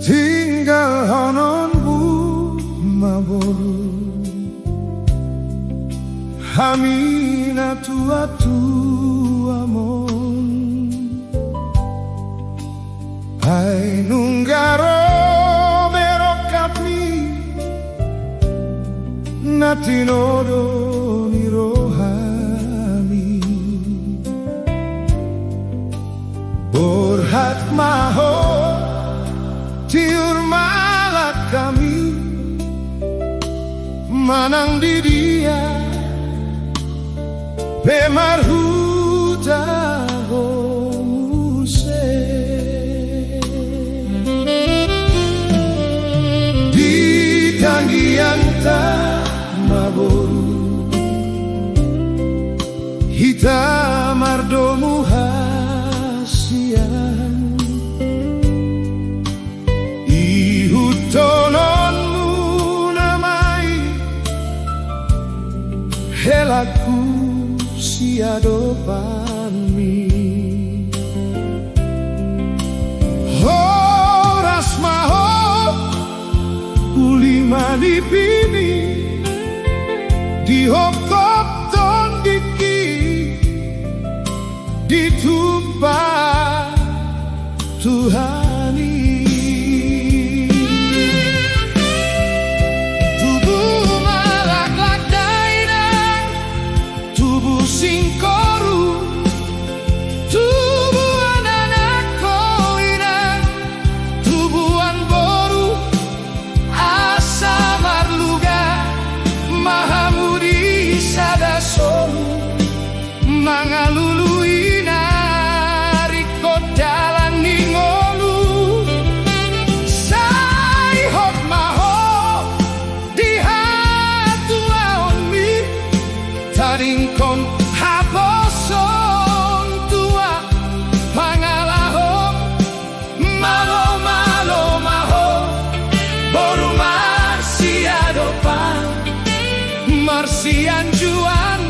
tinggal hanonmu maboru hamina tua mon ai nunggaro merokapni natinodo nirohami borhat maho tiur malak kami manang di dia pemarhuta homuse di tanggian maboru hitam mardomu hasian ihutolonmu namai helaku siadopanmi horas maho ulima dipini dihokop tondiki ditumpah Tuhani tubuh malak dainang tubuh singkoru tubuhan anak koinang tubuhan boru asa marluga mahamudi sadasoru mangalului nariko dalan ningolu sai hot maho dihatu aonmi taringkon haposon tua pangalahom malo malo maho boru marsiadopan marsian juan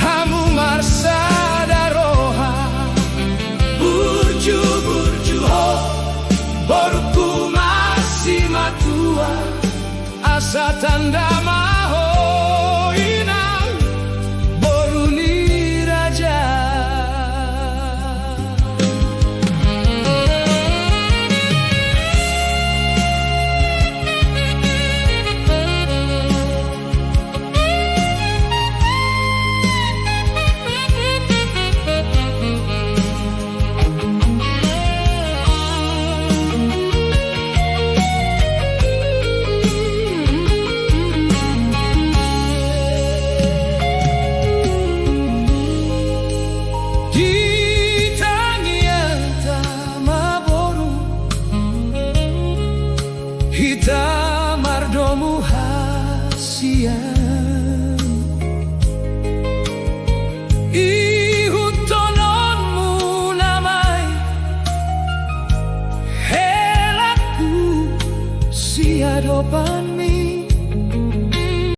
hamu marsadaroha burju burju ho boruku masih matua asa tanda maho inang boruni raja hitam mardomu hasian ihutononmu namai helaku siadopanmi